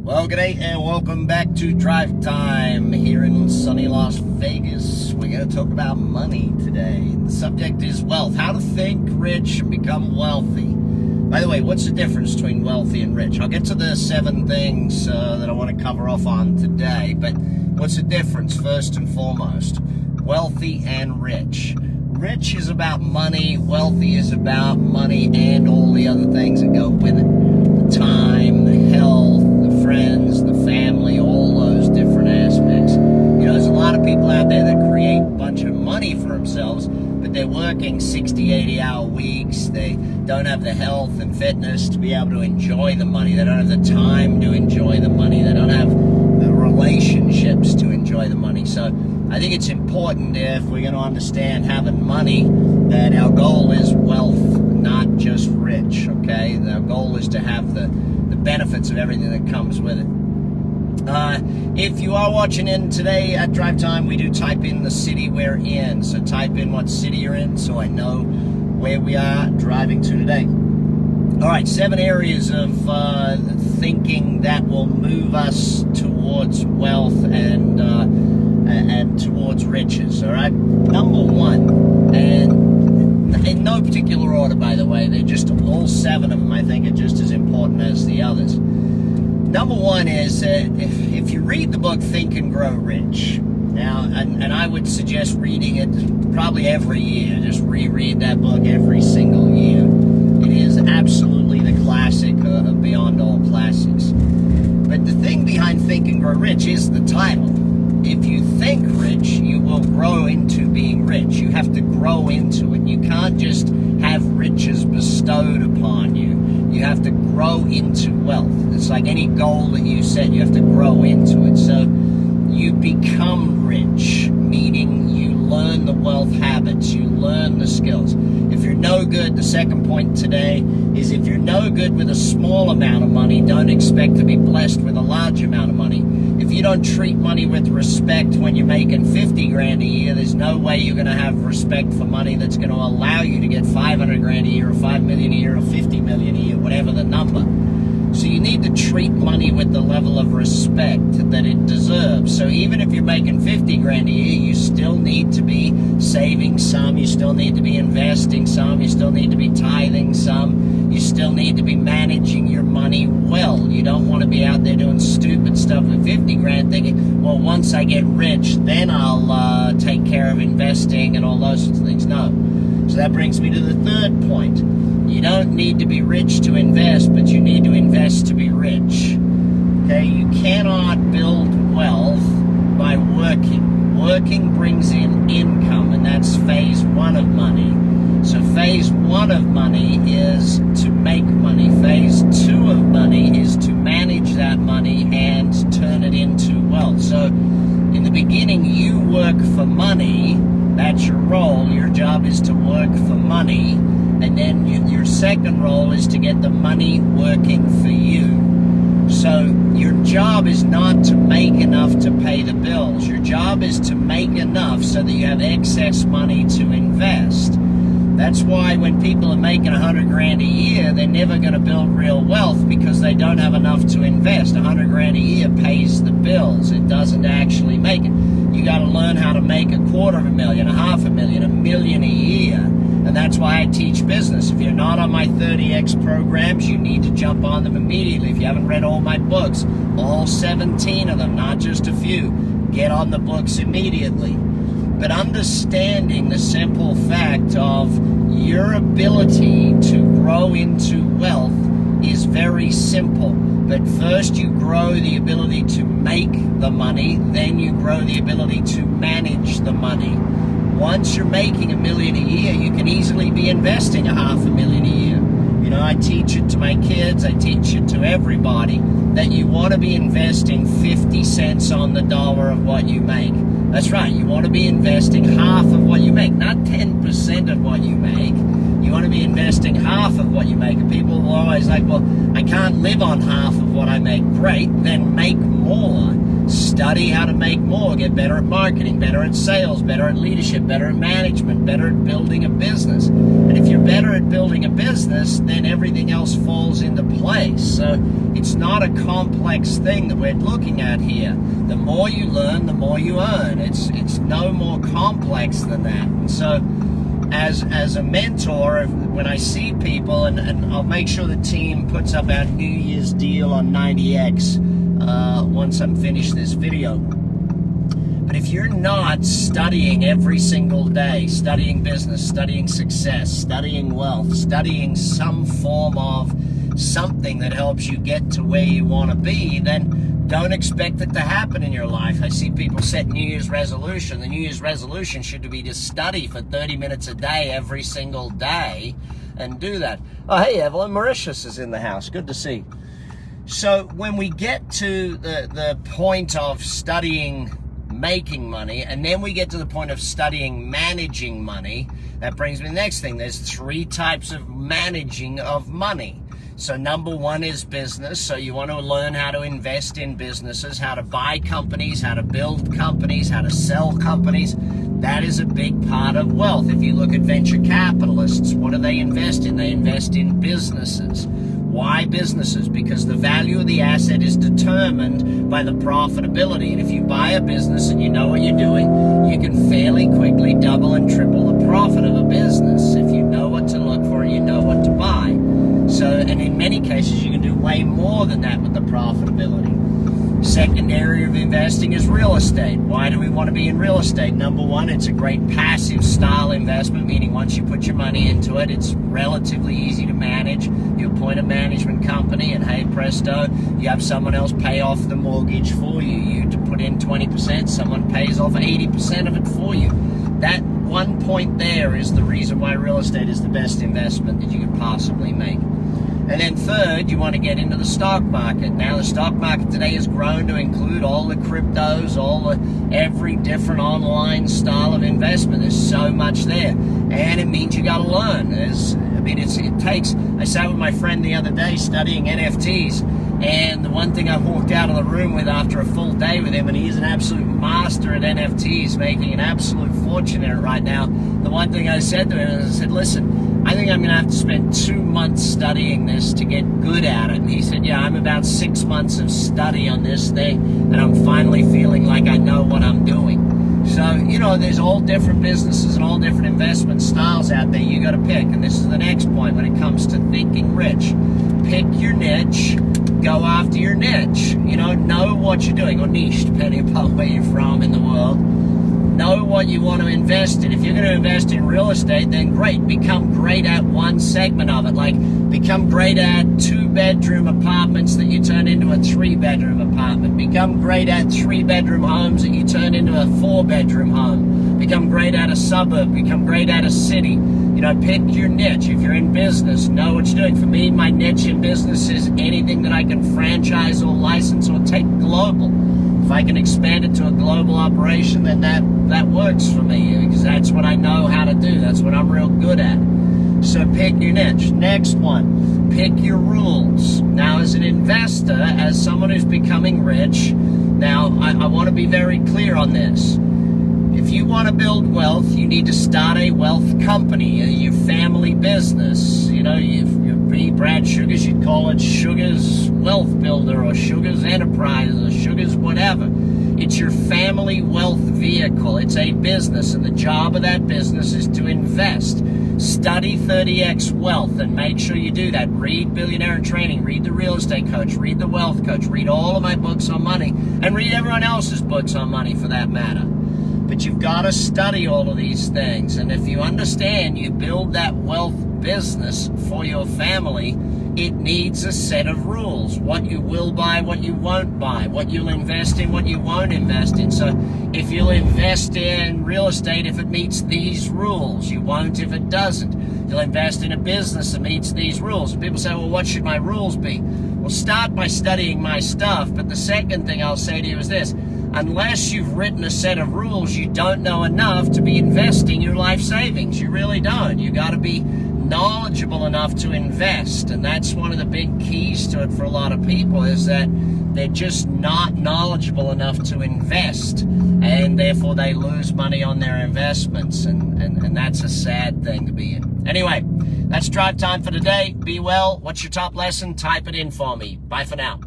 Well, g'day and welcome back to Drive Time here in sunny Las Vegas. We're going to talk about money today. The subject is wealth, how to think rich and become wealthy. By the way, what's the difference between wealthy and rich? I'll get to the 7 things that I want to cover off on today, but what's the difference first and foremost? Wealthy and rich. Rich is about money, wealthy is about money and all the other things that go with it. The time, the health, the friends, the family, all those different aspects. You know, there's a lot of people out there that create a bunch of money for themselves, but they're working 60, 80-hour weeks. They don't have the health and fitness to be able to enjoy the money. They don't have the time to enjoy the money. They don't have the relationships to enjoy the money. So I think it's important, if we're going to understand having money, that our goal is wealth, not just rich, okay? Our goal is to have the benefits of everything that comes with it. If you are watching in today at Drive Time, we do type in the city we're in. So type in what city you're in so I know where we are driving to today. All right, 7 areas of thinking that will move us towards wealth and towards riches, all right? Number 1, and in no particular order, by the way, they're just all 7 of them, I think, are just as important as the others. Number 1 is if you read the book Think and Grow Rich, now, and I would suggest reading it probably every year, just reread that book every single year. It is absolutely the classic of beyond all classics. But the thing behind Think and Grow Rich is the title. If you think rich, you will grow into being rich. You have to grow into it. You can't just have riches bestowed upon you. You have to grow into wealth. It's like any goal that you set, you have to grow into it. So you become rich, meaning you learn the wealth habits, you learn the skills. If you're no good, the second point today is if you're no good with a small amount of money, don't expect to be blessed with a large amount of money. If you don't treat money with respect when you're making 50 grand a year, there's no way you're going to have respect for money that's going to allow you to get 500 grand a year or 5 million a year or 50 million a year, whatever the number. So you need to treat money with the level of respect that it deserves. So even if you're making 50 grand a year, you still need to be saving some, you still need to be investing some, you still need to be tithing some, you still need to be managing your money well. You don't want to be out there doing stupid stuff with 50 grand thinking, well, once I get rich, then I'll take care of investing and all those sorts of things. No. So that brings me to the 3rd point. You don't need to be rich to invest, but you need to invest to be rich. Okay, you cannot build wealth by working. Working brings in income, and that's phase 1 of money. So phase 1 of money is to make money. Phase 2 of money is to manage that money and turn it into wealth. So in the beginning, you work for money. That's your role. Your job is to work for money. And then your second role is to get the money working for you. So your job is not to make enough to pay the bills. Your job is to make enough so that you have excess money to invest. That's why when people are making 100 grand a year, they're never going to build real wealth because they don't have enough to invest. 100 grand a year pays the bills. It doesn't actually make it. You got to learn how to make $250,000, $500,000, $1 million a year. And that's why I teach business. If you're not on my 30X programs, you need to jump on them immediately. If you haven't read all my books, all 17 of them, not just a few, get on the books immediately. But understanding the simple fact of your ability to grow into wealth is very simple. But first you grow the ability to make the money, then you grow the ability to manage the money. Once you're making $1 million a year, you can easily be investing $500,000 a year. You know, I teach it to my kids, I teach it to everybody, that you want to be investing 50 cents on the dollar of what you make. That's right, you want to be investing half of what you make, not 10% of what you make. You want to be investing half of what you make. And people will always like, well, I can't live on half of what I make. Great, then make more. study how to make more, get better at marketing, better at sales, better at leadership, better at management, better at building a business. And if you're better at building a business, then everything else falls into place. So it's not a complex thing that we're looking at here. The more you learn, the more you earn. It's no more complex than that. And so as a mentor, when I see people, and I'll make sure the team puts up our New Year's deal on 90X once I'm finished this video. But if you're not studying every single day, studying business, studying success, studying wealth, studying some form of something that helps you get to where you want to be, then don't expect it to happen in your life. I see people set New Year's resolution. The New Year's resolution should be to study for 30 minutes a day every single day and do that. Oh, hey, Evelyn, Mauritius is in the house. Good to see. So when we get to the point of studying making money, and then we get to the point of studying managing money, that brings me to the next thing. There's 3 types of managing of money. So number 1 is business. So you want to learn how to invest in businesses, how to buy companies, how to build companies, how to sell companies. That is a big part of wealth. If you look at venture capitalists, what do they invest in? They invest in businesses. Why businesses? Because the value of the asset is determined by the profitability. And if you buy a business and you know what you're doing, you can fairly quickly double and triple the profit of a business. If you know what to look for, you know what to buy. So, and in many cases, you can do way more than that with the profitability. Second area of investing is real estate. Why do we want to be in real estate? Number 1, it's a great passive style investment, meaning once you put your money into it, it's relatively easy to manage. You appoint a management company and hey presto, you have someone else pay off the mortgage for you. You to put in 20%, someone pays off 80% of it for you. That one point there is the reason why real estate is the best investment that you could possibly make. And then third, you want to get into the stock market. Now the stock market today has grown to include all the cryptos, every different online style of investment. There's so much there, and it means you got to learn. I sat with my friend the other day studying NFTs, and the one thing I walked out of the room with after a full day with him, and he's an absolute master at NFTs, making an absolute fortune in it right now. The one thing I said to him is, I said, listen, I think I'm going to have to spend 2 months studying this to get good at it. And he said, yeah, I'm about 6 months of study on this thing, and I'm finally feeling like I know what I'm doing. So, there's all different businesses and all different investment styles out there you got to pick. And this is the next point when it comes to thinking rich. Pick your niche. Go after your niche. Know what you're doing, or niche, depending upon where you're from in the world. Know what you want to invest in. If you're going to invest in real estate, then great. Become great at one segment of it. Like, become great at 2-bedroom apartments that you turn into a 3-bedroom apartment. Become great at 3-bedroom homes that you turn into a 4-bedroom home. Become great at a suburb. Become great at a city. Pick your niche. If you're in business, know what you're doing. For me, my niche in business is anything that I can franchise or license or take global. If I can expand it to a global operation, then that works for me, because that's what I know how to do. That's what I'm real good at. So pick your niche. Next one, pick your rules. Now, as an investor, as someone who's becoming rich, now I want to be very clear on this. If you want to build wealth, you need to start a wealth company, your family business. Brad Sugars, you'd call it Sugars Wealth Builder or Sugars Enterprise or Sugars whatever. It's your family wealth vehicle. It's a business, and the job of that business is to invest. Study 30X Wealth and make sure you do that. Read Billionaire in Training, read The Real Estate Coach, read The Wealth Coach, read all of my books on money, and read everyone else's books on money for that matter. But you've got to study all of these things, and if you understand you build that wealth business for your family, it needs a set of rules. What you will buy, what you won't buy, what you'll invest in, what you won't invest in. So if you'll invest in real estate if it meets these rules, you won't if it doesn't. You'll invest in a business that meets these rules. And people say, well, what should my rules be? Well, start by studying my stuff, but the second thing I'll say to you is this. Unless you've written a set of rules, you don't know enough to be investing your life savings. You really don't. You got to be knowledgeable enough to invest. And that's one of the big keys to it for a lot of people, is that they're just not knowledgeable enough to invest, and therefore they lose money on their investments, and that's a sad thing to be in. Anyway, that's Drive Time for today. Be well. What's your top lesson? Type it in for me. Bye for now.